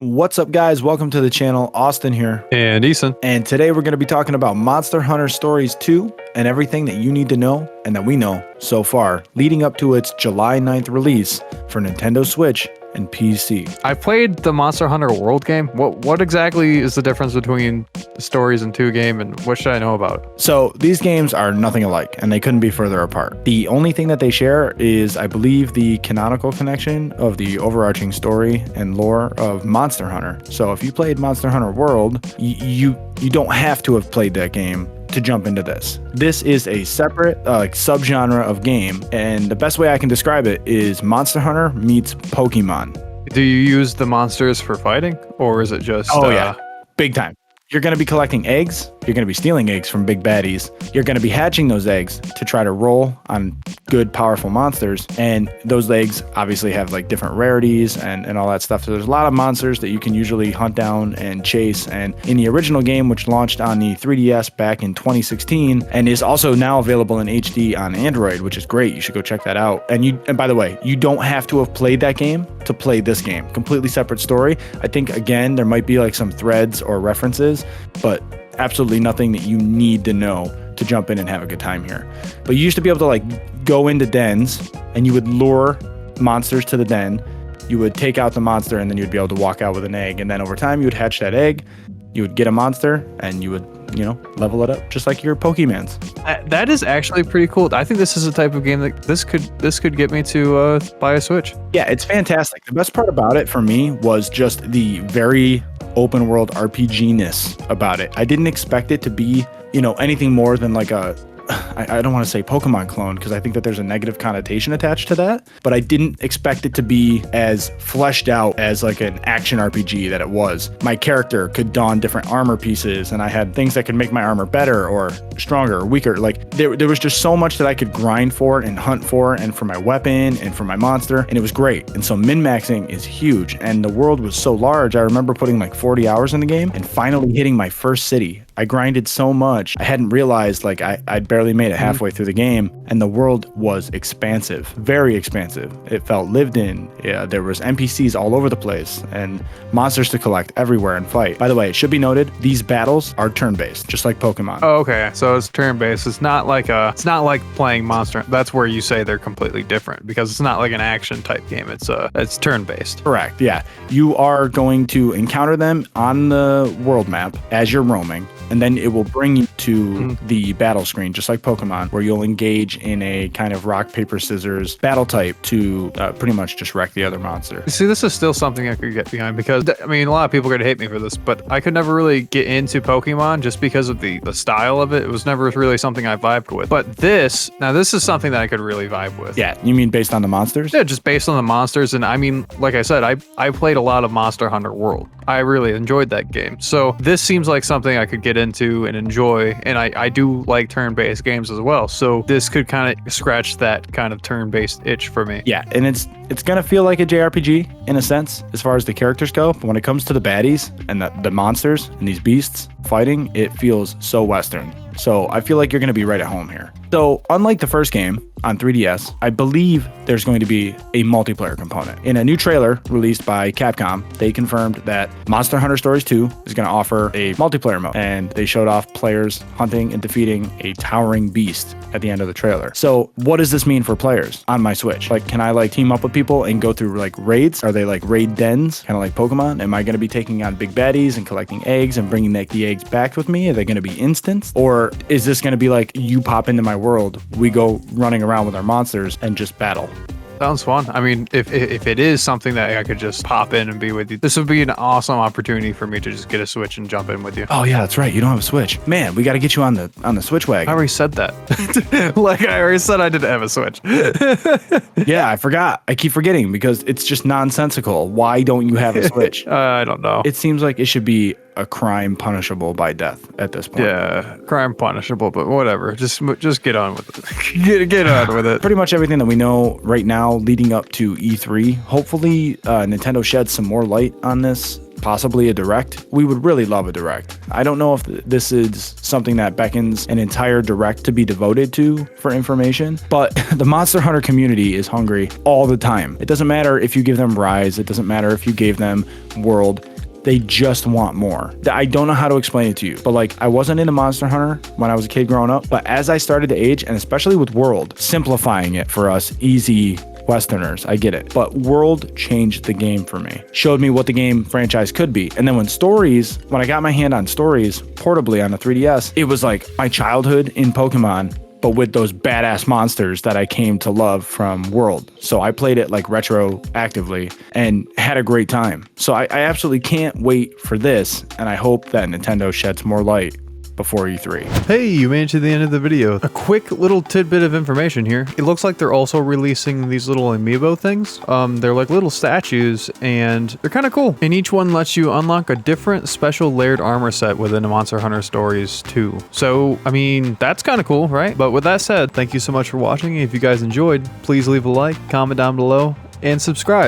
What's up, guys? Welcome to the channel. Austin here. And Eason. And today we're going to be talking about Monster Hunter Stories 2 and everything that you need to know and that we know so far, leading up to its July 9th release for Nintendo Switch and PC. I played the Monster Hunter World game. What exactly is the difference between the Stories and 2 game, and what should I know about? So these games are nothing alike, and they couldn't be further apart. The only thing that they share is, I believe, the canonical connection of the overarching story and lore of Monster Hunter. So if you played Monster Hunter World, you don't have to have played that game to jump into this. This is a separate subgenre of game, and the best way I can describe it is Monster Hunter meets Pokemon. Do you use the monsters for fighting, or is it just... Yeah, big time. You're going to be collecting eggs. You're going to be stealing eggs from big baddies. You're going to be hatching those eggs to try to roll on good, powerful monsters. And those eggs obviously have like different rarities and all that stuff. So there's a lot of monsters that you can usually hunt down and chase. And in the original game, which launched on the 3DS back in 2016 and is also now available in HD on Android, which is great. You should go check that out. And by the way, you don't have to have played that game to play this game. Completely separate story. I think, again, there might be like some threads or references, but absolutely nothing that you need to know to jump in and have a good time here. But you used to be able to like go into dens and you would lure monsters to the den. You would take out the monster and then you'd be able to walk out with an egg. And then over time you would hatch that egg, you would get a monster and you would, level it up just like your Pokemons. That is actually pretty cool. I think this is the type of game that this could get me to buy a Switch. Yeah, it's fantastic. The best part about it for me was just the very open world RPG-ness about it. I didn't expect it to be, anything more than like I don't want to say Pokemon clone because I think that there's a negative connotation attached to that, but I didn't expect it to be as fleshed out as like an action RPG that it was. My character could don different armor pieces and I had things that could make my armor better or stronger or weaker. Like there was just so much that I could grind for and hunt for and for my weapon and for my monster, and it was great. And so min-maxing is huge, and the world was so large. I remember putting like 40 hours in the game and finally hitting my first city. I grinded so much. I hadn't realized like I'd barely made it halfway through the game, and the world was expansive, very expansive. It felt lived in. Yeah, there was NPCs all over the place and monsters to collect everywhere and fight. By the way, it should be noted, these battles are turn-based, just like Pokemon. Oh, okay. So it's turn-based. It's not like playing Monster. That's where you say they're completely different, because it's not like an action type game. It's turn-based. Correct. Yeah. You are going to encounter them on the world map as you're roaming, and then it will bring you to the battle screen, just like Pokemon, where you'll engage in a kind of rock, paper, scissors battle type to pretty much just wreck the other monster. See, this is still something I could get behind, because, a lot of people are going to hate me for this, but I could never really get into Pokemon just because of the style of it. It was never really something I vibed with. But this is something that I could really vibe with. Yeah, you mean based on the monsters? Yeah, just based on the monsters. And like I said, I played a lot of Monster Hunter World. I really enjoyed that game. So this seems like something I could get into and enjoy. And I do like turn-based games as well. So this could kind of scratch that kind of turn-based itch for me. Yeah, and it's gonna feel like a JRPG in a sense as far as the characters go, but when it comes to the baddies and the monsters and these beasts fighting, it feels so Western. So I feel like you're gonna be right at home here. So unlike the first game on 3DS, I believe there's going to be a multiplayer component. In a new trailer released by Capcom, they confirmed that Monster Hunter Stories 2 is going to offer a multiplayer mode, and they showed off players hunting and defeating a towering beast at the end of the trailer. So what does this mean for players on my Switch? Like, can I like team up with people and go through like raids? Are they like raid dens, kind of like Pokemon? Am I going to be taking on big baddies and collecting eggs and bringing like the eggs back with me? Are they going to be instants? Or is this going to be like, you pop into my world, we go running around with our monsters and just battle? Sounds fun. If it is something that I could just pop in and be with you, this would be an awesome opportunity for me to just get a Switch and jump in with you. Oh yeah, that's right. You don't have a Switch. Man, we got to get you on the Switch wagon. I already said that. Like I already said I didn't have a Switch. Yeah, I forgot. I keep forgetting because it's just nonsensical. Why don't you have a Switch? I don't know. It seems like it should be a crime punishable by death at this point. Yeah, crime punishable, but whatever. Just get on with it. get on with it. Pretty much everything that we know right now leading up to E3. Hopefully, Nintendo sheds some more light on this possibly a direct. We would really love a direct. I don't know if this is something that beckons an entire direct to be devoted to for information, but the Monster Hunter community is hungry all the time. It doesn't matter if you give them Rise, it doesn't matter if you gave them World. They just want more. I don't know how to explain it to you, but like, I wasn't into Monster Hunter when I was a kid growing up, but as I started to age, and especially with World, simplifying it for us easy Westerners, I get it. But World changed the game for me, showed me what the game franchise could be. And then when I got my hand on Stories portably on the 3DS, it was like my childhood in Pokemon, but with those badass monsters that I came to love from World. So I played it like retroactively and had a great time. So I absolutely can't wait for this, and I hope that Nintendo sheds more light before E3. Hey, you made it to the end of the video. A quick little tidbit of information here. It looks like they're also releasing these little amiibo things. They're like little statues, and they're kind of cool. And each one lets you unlock a different special layered armor set within the Monster Hunter Stories 2. So, I mean, that's kind of cool, right? But with that said, thank you so much for watching. If you guys enjoyed, please leave a like, comment down below, and subscribe.